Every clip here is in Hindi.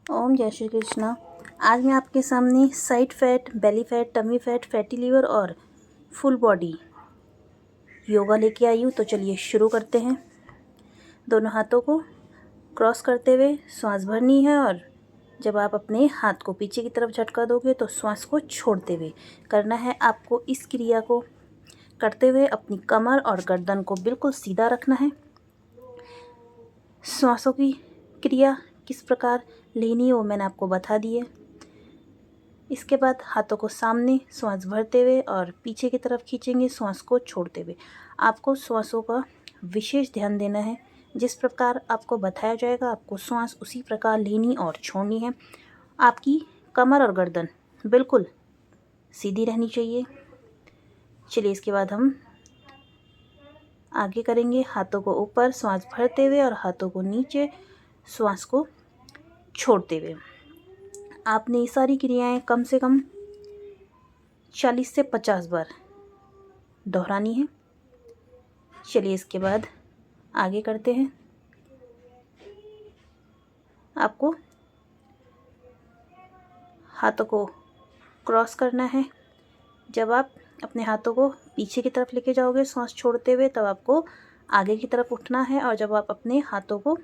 ओम जय श्री कृष्णा। आज मैं आपके सामने side fat, belly fat, tummy fat, fatty liver और फुल बॉडी योगा लेके आई हूँ। तो चलिए शुरू करते हैं। दोनों हाथों को क्रॉस करते हुए श्वास भरनी है और जब आप अपने हाथ को पीछे की तरफ झटका दोगे तो श्वास को छोड़ते हुए करना है। आपको इस क्रिया को करते हुए अपनी कमर और गर्दन को बिल्कुल सीधा रखना है। श्वासों की क्रिया किस प्रकार लेनी है वो मैंने आपको बता दी है। इसके बाद हाथों को सामने श्वास भरते हुए और पीछे की तरफ खींचेंगे, श्वास को छोड़ते हुए। आपको श्वासों का विशेष ध्यान देना है। जिस प्रकार आपको बताया जाएगा आपको श्वास उसी प्रकार लेनी और छोड़नी है। आपकी कमर और गर्दन बिल्कुल सीधी रहनी चाहिए। चलिए इसके बाद हम आगे करेंगे। हाथों को ऊपर श्वास भरते हुए और हाथों को नीचे श्वास को छोड़ते हुए। आपने ये सारी क्रियाएं कम से कम 40 से 50 बार दोहरानी है। चलिए इसके बाद आगे करते हैं। आपको हाथों को क्रॉस करना है। जब आप अपने हाथों को पीछे की तरफ लेके जाओगे श्वास छोड़ते हुए तब आपको आगे की तरफ उठना है और जब आप अपने हाथों को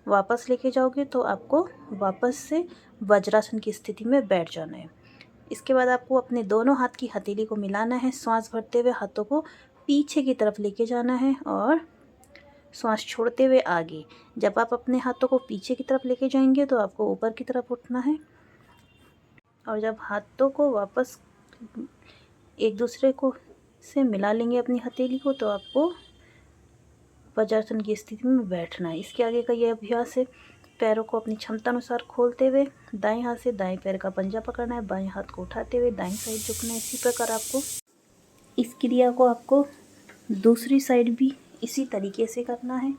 वापस लेके जाओगे तो आपको वापस से वज्रासन की स्थिति में बैठ जाना है। इसके बाद आपको अपने दोनों हाथ की हथेली को मिलाना है। श्वास भरते हुए हाथों को पीछे की तरफ लेके जाना है और श्वास छोड़ते हुए आगे। जब आप अपने हाथों को पीछे की तरफ लेके जाएंगे तो आपको ऊपर की तरफ उठना है और जब हाथों को वापस एक दूसरे को से मिला लेंगे अपनी हथेली को तो आपको वज्रासन की स्थिति में बैठना है। इसके आगे का यह अभ्यास है। पैरों को अपनी क्षमता अनुसार खोलते हुए दाएं हाथ से दाएं पैर का पंजा पकड़ना है, बाएं हाथ को उठाते हुए दाएं साइड झुकना है। इसी प्रकार आपको इस क्रिया को आपको दूसरी साइड भी इसी तरीके से करना है।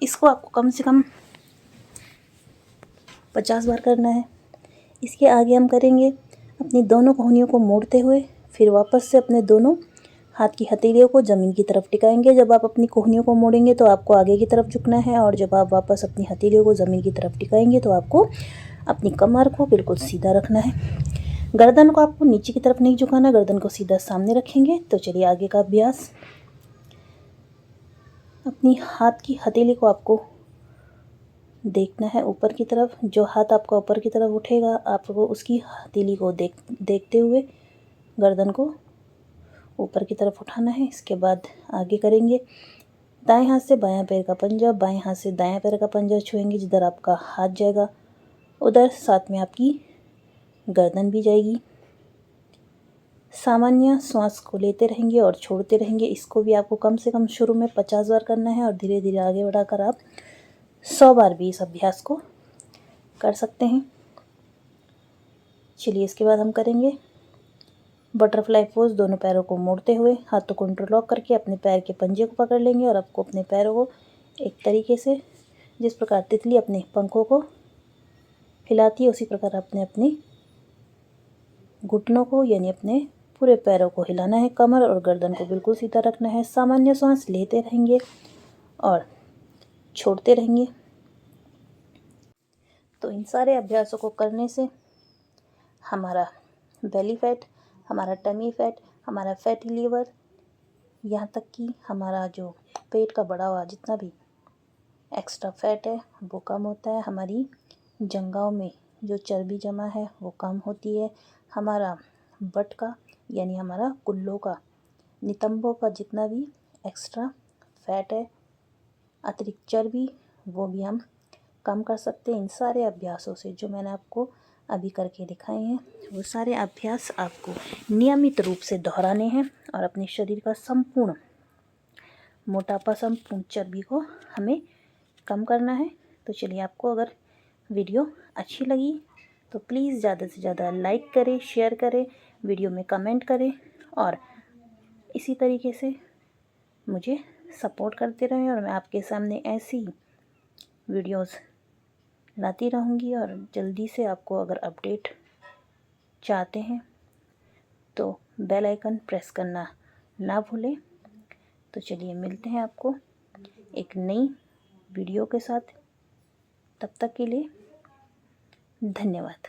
इसको आपको कम से कम 50 बार करना है। इसके आगे हम करेंगे अपनी दोनों कोहनियों को मोड़ते हुए फिर वापस से अपने दोनों हाथ की हथेलियों को ज़मीन की तरफ टिकाएंगे। जब आप अपनी कोहनियों को मोड़ेंगे तो आपको आगे की तरफ झुकना है और जब आप वापस अपनी हथेलियों को ज़मीन की तरफ टिकाएंगे तो आपको अपनी कमर को बिल्कुल सीधा रखना है। गर्दन को आपको नीचे की तरफ नहीं झुकाना, गर्दन को सीधा सामने रखेंगे। तो चलिए आगे का अभ्यास। अपनी हाथ की हथेली को आपको देखना है ऊपर की तरफ। जो हाथ आपका ऊपर की तरफ उठेगा आपको उसकी हथेली को देखते हुए गर्दन को ऊपर की तरफ उठाना है। इसके बाद आगे करेंगे। दाएं हाथ से बायां पैर का पंजा, बाएं हाथ से दायां पैर का पंजा छुएंगे। जिधर आपका हाथ जाएगा उधर साथ में आपकी गर्दन भी जाएगी। सामान्य श्वास को लेते रहेंगे और छोड़ते रहेंगे। इसको भी आपको कम से कम शुरू में 50 बार करना है और धीरे धीरे आगे बढ़ाकर आप 100 बार भी इस अभ्यास को कर सकते हैं। चलिए इसके बाद हम करेंगे बटरफ्लाई पोज। दोनों पैरों को मोड़ते हुए हाथों को इंटरलॉक करके अपने पैर के पंजे को पकड़ लेंगे और आपको अपने पैरों को एक तरीके से जिस प्रकार तितली अपने पंखों को हिलाती है उसी प्रकार अपने अपने घुटनों को यानी अपने पूरे पैरों को हिलाना है। कमर और गर्दन को बिल्कुल सीधा रखना है। सामान्य श्वास लेते रहेंगे और छोड़ते रहेंगे। तो इन सारे अभ्यासों को करने से हमारा बेली फैट, हमारा टमी फैट, हमारा फैटी लीवर, यहाँ तक कि हमारा जो पेट का बढ़ा हुआ जितना भी एक्स्ट्रा फैट है वो कम होता है। हमारी जंघाओं में जो चर्बी जमा है वो कम होती है। हमारा बट का यानी हमारा कुल्लों का, नितंबों का जितना भी एक्स्ट्रा फैट है, अतिरिक्त चर्बी, वो भी हम कम कर सकते हैं इन सारे अभ्यासों से जो मैंने आपको अभी करके दिखाए हैं। वो सारे अभ्यास आपको नियमित रूप से दोहराने हैं और अपने शरीर का संपूर्ण मोटापा, संपूर्ण चर्बी को हमें कम करना है। तो चलिए, आपको अगर वीडियो अच्छी लगी तो प्लीज़ ज़्यादा से ज़्यादा लाइक करें, शेयर करें, वीडियो में कमेंट करें और इसी तरीके से मुझे सपोर्ट करते रहें और मैं आपके सामने ऐसी वीडियोस लाती रहूँगी। और जल्दी से आपको अगर अपडेट चाहते हैं तो बेल आइकन प्रेस करना ना भूलें। तो चलिए, मिलते हैं आपको एक नई वीडियो के साथ। तब तक के लिए धन्यवाद।